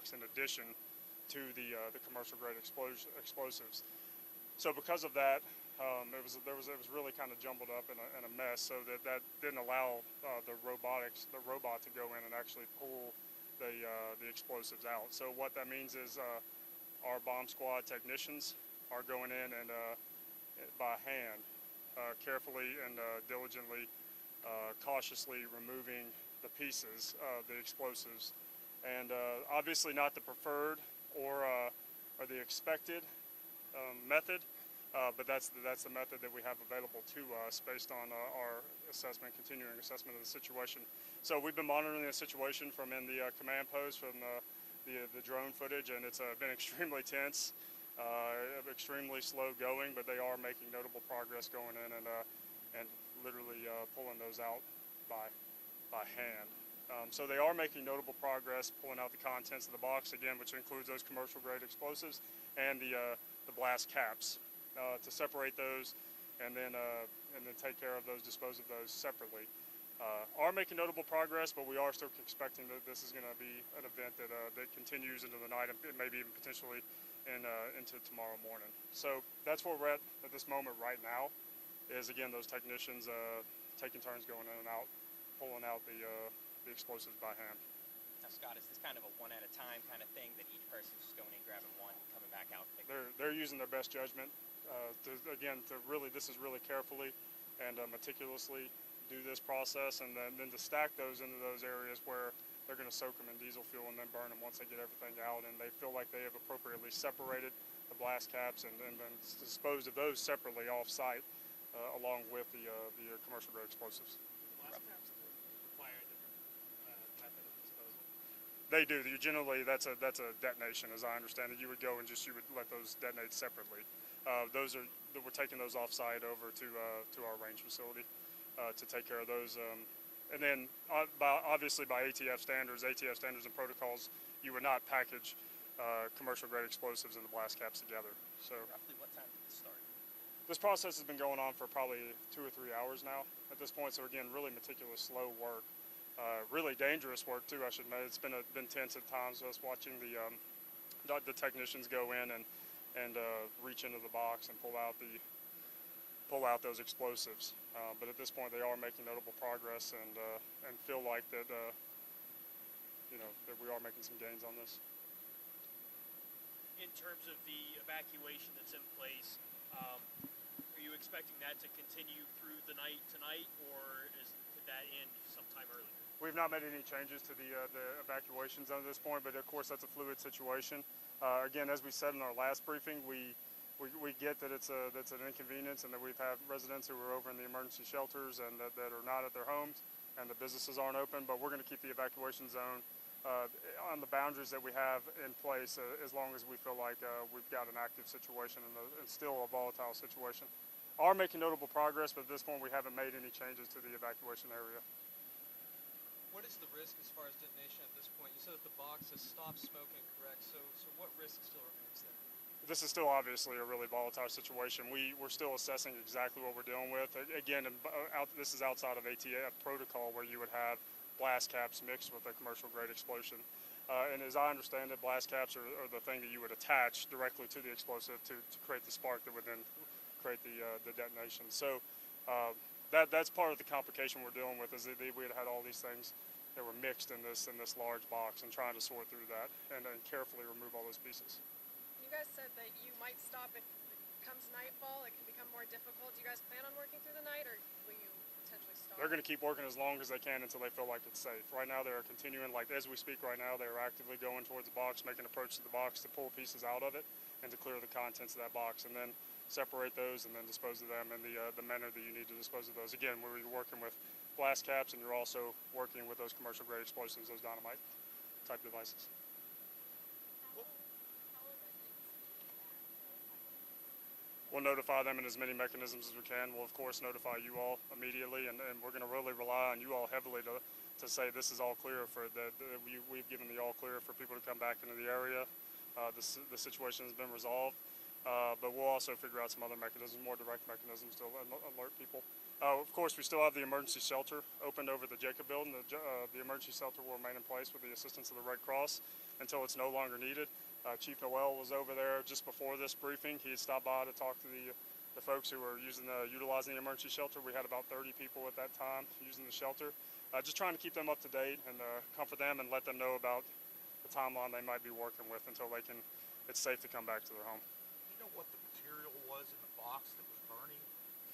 box in addition to the commercial grade explosives. So because of that, it was really kind of jumbled up in a mess. So that didn't allow the robot to go in and actually pull the explosives out. So what that means is our bomb squad technicians are going in and by hand, carefully and diligently, cautiously removing the pieces of the explosives, and obviously not the preferred or the expected method, but that's the method that we have available to us based on our continuing assessment of the situation. So we've been monitoring the situation from in the command post, from the drone footage, and it's been extremely tense, extremely slow going, but they are making notable progress going in and literally pulling those out by hand. So they are making notable progress pulling out the contents of the box, again, which includes those commercial grade explosives and the blast caps, to separate those and then take care of those, dispose of those separately. Are making notable progress, but we are still expecting that this is going to be an event that continues into the night and maybe even potentially into tomorrow morning. So that's where we're at this moment right now, is again those technicians taking turns going in and out, pulling out the explosives by hand. Now, Scott, is this kind of a one at a time kind of thing that each person's just going in, grabbing one, coming back out? They're using their best judgment. This is really carefully and meticulously do this process, and then to stack those into those areas where they're going to soak them in diesel fuel and then burn them once they get everything out, and they feel like they have appropriately separated the blast caps and then disposed of those separately off site along with the commercial grade explosives. Blast caps require a different method of disposal. They do. Generally, that's a detonation, as I understand it. You would go and you would let those detonate separately. We're taking those off site over to our range facility to take care of those. And then, obviously, by ATF standards and protocols, you would not package commercial grade explosives and the blast caps together. So, roughly what time did this start? This process has been going on for probably 2 or 3 hours now at this point. So again, really meticulous, slow work, really dangerous work too, I should admit. It's been tense at times. Us watching the technicians go in and reach into the box and pull out those explosives. But at this point, they are making notable progress and feel like that that we are making some gains on this. In terms of the evacuation that's in place, are you expecting that to continue through the night tonight, or could that end sometime earlier? We've not made any changes to the evacuation zone at this point, but of course that's a fluid situation. Again, as we said in our last briefing, we get that that's an inconvenience, and that we've had residents who are over in the emergency shelters and that are not at their homes, and the businesses aren't open. But we're going to keep the evacuation zone on the boundaries that we have in place as long as we feel like we've got an active situation and still a volatile situation. Are making notable progress, but at this point we haven't made any changes to the evacuation area. What is the risk as far as detonation at this point? You said that the box has stopped smoking, correct? So what risk still remains there? This is still obviously a really volatile situation. We're still assessing exactly what we're dealing with. Again, this is outside of ATF protocol, where you would have blast caps mixed with a commercial grade explosion. And as I understand it, blast caps are the thing that you would attach directly to the explosive to create the spark that would then create the detonation. So that's part of the complication we're dealing with, is that we had all these things that were mixed in this large box, and trying to sort through that and carefully remove all those pieces. You guys said that you might stop if it comes nightfall. It can become more difficult. Do you guys plan on working through the night, or will you potentially stop? They're going to keep working as long as they can until they feel like it's safe. Right now they're continuing, like as we speak right now, they're actively going towards the box, making an approach to the box to pull pieces out of it and to clear the contents of that box, and then separate those and then dispose of them in the manner that you need to dispose of those. Again, we're working with blast caps, and you're also working with those commercial grade explosives, those dynamite type devices. We'll notify them in as many mechanisms as we can. We'll of course notify you all immediately, and we're going to really rely on you all heavily to say this is all clear, we've given the all clear for people to come back into the area. The situation has been resolved. But we'll also figure out some other mechanisms, more direct mechanisms to alert people. Of course, we still have the emergency shelter opened over the Jacob building. The emergency shelter will remain in place with the assistance of the Red Cross, until it's no longer needed. Chief Noel was over there just before this briefing. He had stopped by to talk to the folks who were utilizing the emergency shelter. We had about 30 people at that time using the shelter. Just trying to keep them up to date and comfort them and let them know about the timeline they might be working with until it's safe to come back to their home. Do you know what the material was in the box that was burning?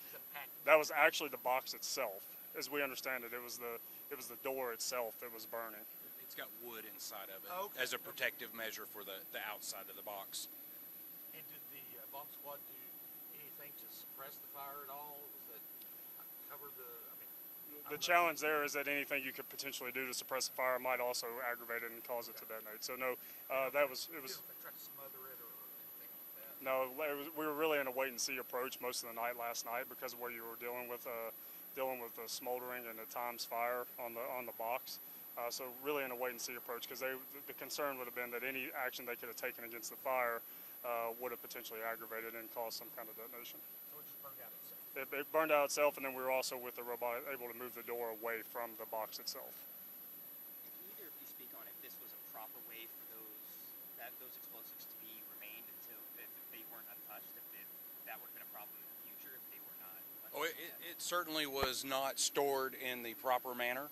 Is that packed? That was actually the box itself. As we understand it, it was the door itself that was burning. It's got wood inside of it Okay. as a protective measure for the outside of the box. And did the bomb squad do anything to suppress the fire at all? Was that cover the? The challenge there is that anything you could potentially do to suppress the fire might also aggravate it and cause it to detonate. So no, it was. They tried to smother it or anything like that. No, we were really in a wait and see approach most of the night last night because of where you were dealing with the smoldering and at times fire on the box. So really in a wait and see approach because the concern would have been that any action they could have taken against the fire would have potentially aggravated and caused some kind of detonation. So it just burned out itself. It burned out itself, and then we were also with the robot able to move the door away from the box itself. And can either of you speak on if this was a proper way for those explosives to be remained until if they weren't untouched, if that would have been a problem in the future if they were not untouched? Oh, it certainly was not stored in the proper manner.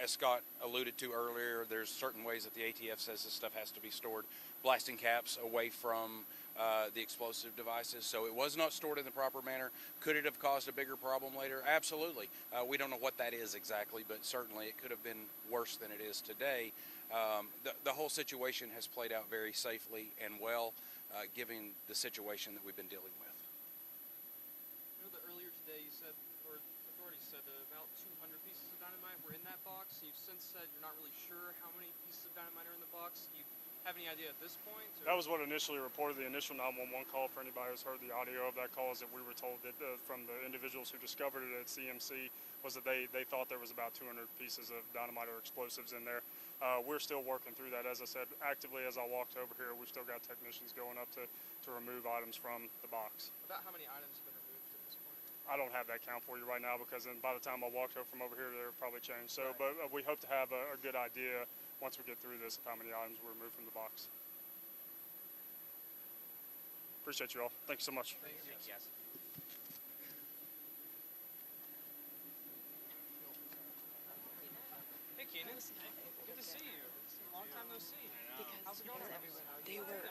As Scott alluded to earlier, there's certain ways that the ATF says this stuff has to be stored. Blasting caps away from the explosive devices. So it was not stored in the proper manner. Could it have caused a bigger problem later? Absolutely. We don't know what that is exactly, but certainly it could have been worse than it is today. The whole situation has played out very safely and well, given the situation that we've been dealing with. I know that earlier today you said, or authorities said that about 200 pieces of dynamite were in that box. You've since said you're not really sure how many pieces of dynamite are in the box. Do you have any idea at this point? Or? That was what initially reported. The initial 911 call, for anybody who's heard the audio of that call, is that we were told that from the individuals who discovered it at CMC was that they thought there was about 200 pieces of dynamite or explosives in there. We're still working through that. As I said, actively as I walked over here, we've still got technicians going up to remove items from the box. About how many items have been removed at this point? I don't have that count for you right now because then by the time I walked over from over here, they're probably changed. So, Right. but we hope to have a good idea once we get through this of how many items were removed from the box. Appreciate you all. Thank you so much. Thank you, guys. Hey, Keenan. Good to see you. It's a long time no see. Because How's it going? they were